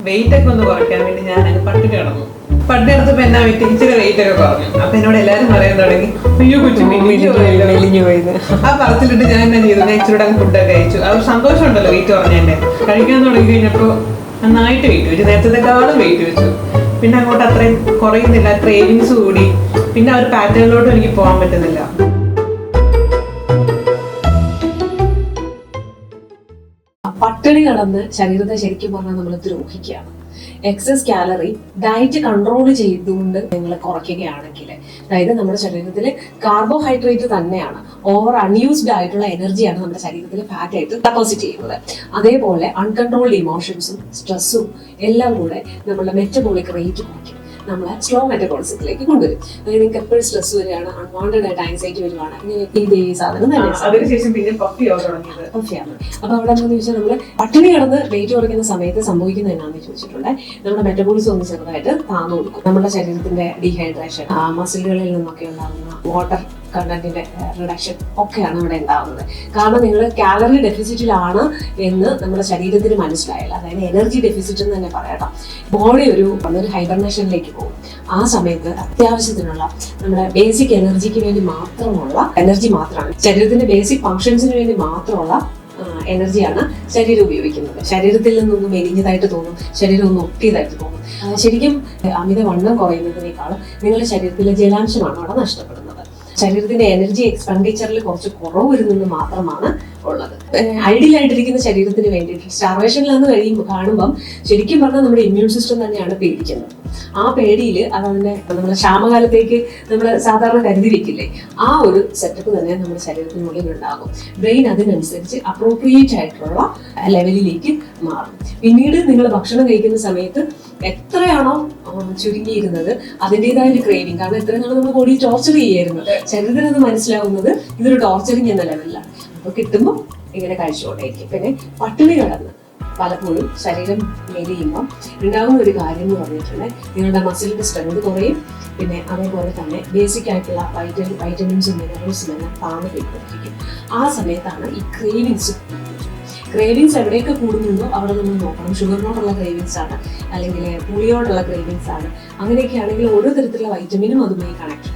Wait ഒക്കെ ഒന്ന് കുറയ്ക്കാൻ വേണ്ടി ഞാൻ പട്ടിണി കിടന്നു. പട്ടിണി എടുത്തപ്പോ എന്നാ ഇച്ചിരി വെയിറ്റ് ഒക്കെ കുറഞ്ഞു. അപ്പൊ എന്നോട് എല്ലാരും പറയാൻ തുടങ്ങി, അയ്യോ കൊച്ചു മെലിഞ്ഞു പോയത്. ആ പറച്ചിലിട്ട് ഞാൻ എന്നാ ചെയ്തു, ഞാൻ ഇച്ചിരി ഫുഡൊക്കെ കഴിച്ചു. അത് സന്തോഷം ഉണ്ടല്ലോ വെയിറ്റ് കുറഞ്ഞതിന്റെ. കഴിക്കാൻ തുടങ്ങി കഴിഞ്ഞപ്പോ നന്നായിട്ട് വെയിറ്റ് വെച്ചു, നേരത്തെക്കാളും വെയിറ്റ് വെച്ചു. പിന്നെ അങ്ങോട്ട് അത്രയും കുറയുന്നില്ല, ക്രേവിങ്സ് കൂടി. പിന്നെ ആ ഒരു പാറ്റേണിലോട്ടും എനിക്ക് പോകാൻ പറ്റുന്നില്ല. പട്ടിണി കടന്ന് ശരീരത്തെ ശരിക്കും പറഞ്ഞാൽ നമ്മൾ ദ്രോഹിക്കുകയാണ്. എക്സസ് കാലറി ഡയറ്റ് കൺട്രോൾ ചെയ്തുകൊണ്ട് നിങ്ങൾ കുറയ്ക്കുകയാണെങ്കിൽ, അതായത് നമ്മുടെ ശരീരത്തിൽ കാർബോഹൈഡ്രേറ്റ് തന്നെയാണ്, ഓവർ അൺയൂസ്ഡ് ആയിട്ടുള്ള എനർജിയാണ് നമ്മുടെ ശരീരത്തിൽ ഫാറ്റ് ആയിട്ട് ഡെപ്പോസിറ്റ് ചെയ്യുന്നത്. അതേപോലെ അൺകൺട്രോൾഡ് ഇമോഷൻസും സ്ട്രെസ്സും എല്ലാം കൂടെ നമ്മുടെ മെറ്റബോളിക് റേറ്റ് കുറയ്ക്കും, നമ്മളെ സ്ലോ മെറ്റബോളിസത്തിലേക്ക് കൊണ്ടുവരും. അതായത് നിങ്ങൾക്ക് എപ്പോഴും സ്ട്രെസ് വരികയാണ്, അൺവാണ്ടഡ് ആയിട്ട് ആൻസൈറ്റി വരുവാണ്, ഇങ്ങനെ ഇതേ സാധനം അതിനുശേഷം പിന്നെ പഫിയാണ്. അപ്പൊ അവിടെ എന്താണെന്ന് ചോദിച്ചാൽ നമ്മള് പട്ടിണി കിടന്ന് വെയിറ്റ് കുറയ്ക്കുന്ന സമയത്ത് സംഭവിക്കുന്നത് എന്നാന്ന് ചോദിച്ചിട്ടുണ്ട്, നമ്മുടെ മെറ്റബോളിസം ഒന്ന് ചെറുതായിട്ട് താന്നു കൊടുക്കും. നമ്മുടെ ശരീരത്തിന്റെ ഡീഹൈഡ്രേഷൻ, മസിലുകളിൽ നിന്നൊക്കെ ഉണ്ടാകുന്ന വാട്ടർ കണ്ടന്റിന്റെ റിഡക്ഷൻ ഒക്കെയാണ് ഇവിടെ ഉണ്ടാകുന്നത്. കാരണം നിങ്ങൾ കാലറി ഡെഫിസിറ്റിലാണ് എന്ന് നമ്മുടെ ശരീരത്തിന് മനസ്സിലായില്ല, അതായത് എനർജി ഡെഫിസിറ്റ് എന്ന് തന്നെ പറയാം. ബോഡി ഒരു ഹൈബർനേഷനിലേക്ക് പോകും. ആ സമയത്ത് അത്യാവശ്യത്തിനുള്ള നമ്മുടെ ബേസിക് എനർജിക്ക് വേണ്ടി മാത്രമുള്ള എനർജി മാത്രമാണ്, ശരീരത്തിന്റെ ബേസിക് ഫങ്ഷൻസിന് വേണ്ടി മാത്രമുള്ള എനർജിയാണ് ശരീരം ഉപയോഗിക്കുന്നത്. ശരീരത്തിൽ നിന്നൊന്നും മെലിഞ്ഞതായിട്ട് തോന്നും, ശരീരം ഒന്ന് ഒട്ടിയതായിട്ട് തോന്നും. ശരിക്കും അമിത വണ്ണം കുറയുന്നതിനേക്കാളും നിങ്ങളുടെ ശരീരത്തിലെ ജലാംശമാണ് അവിടെ നഷ്ടപ്പെടുന്നത്. ശരീരത്തിന്റെ എനർജി എക്സ്പെൻഡിച്ചറിൽ കുറച്ച് കുറവ് വരുന്നത് മാത്രമാണ് ഉള്ളത്. ഐഡിയൽ ആയിട്ടിരിക്കുന്ന ശരീരത്തിന് വേണ്ടിയിട്ട് സ്റ്റാർവേഷനിലെന്ന് കാണുമ്പം ശരിക്കും പറഞ്ഞാൽ നമ്മുടെ ഇമ്മ്യൂൺ സിസ്റ്റം തന്നെയാണ് പേടിക്കുന്നത്. ആ പേടിയിൽ അതതിന്റെ നമ്മുടെ ക്ഷാമകാലത്തേക്ക് നമ്മൾ സാധാരണ കരുതി വെക്കില്ലേ, ആ ഒരു സെറ്റപ്പ് തന്നെ നമ്മുടെ ശരീരത്തിനുള്ളിൽ ഉണ്ടാകും. ബ്രെയിൻ അതിനനുസരിച്ച് അപ്രോപ്രിയേറ്റ് ആയിട്ടുള്ള ലെവലിലേക്ക് മാറും. പിന്നീട് നിങ്ങൾ ഭക്ഷണം കഴിക്കുന്ന സമയത്ത് എത്രയാണോ ചുരുങ്ങിയിരുന്നത് അതിൻ്റെതായ ഒരു ക്രേവിങ്, കാരണം എത്ര നാൾ നമ്മൾ ബോഡി ടോർച്ചർ ചെയ്യായിരുന്നു, ശരീരത്തിനത് മനസ്സിലാവുന്നത് ഇതൊരു ടോർച്ചറിങ് എന്ന ലെവലിലാണ്. അപ്പൊ കിട്ടുമ്പോൾ ഇങ്ങനെ കഴിച്ചുകൊണ്ടേയിരിക്കും. പിന്നെ പട്ടിണി കിടന്ന് പലപ്പോഴും ശരീരം മെലിയുമ്പം ഉണ്ടാകുന്ന ഒരു കാര്യം എന്ന് പറഞ്ഞിട്ടുണ്ടെങ്കിൽ നിങ്ങളുടെ മസിലിന്റെ സ്ട്രെങ്ത് കുറയും. പിന്നെ അതേപോലെ തന്നെ ബേസിക് ആയിട്ടുള്ള വൈറ്റമിൻസും മിനറൽസും എല്ലാം താഴ്ന്നു പോയിക്കൊണ്ടിരിക്കും. ആ സമയത്താണ് ഈ ക്രേവിങ്സ്. ക്രേവിങ്സ് എവിടെയൊക്കെ കൂടുന്നുണ്ടോ അവിടെ നമ്മൾ നോക്കണം. ഷുഗറിനോടുള്ള ക്രേവിങ്സ് ആണ്, അല്ലെങ്കിൽ പുളിയോടുള്ള ക്രേവിങ്സ് ആണ്. അങ്ങനെയൊക്കെ ആണെങ്കിൽ ഓരോ തരത്തിലുള്ള വൈറ്റമിനും അതുമായി കണക്ട്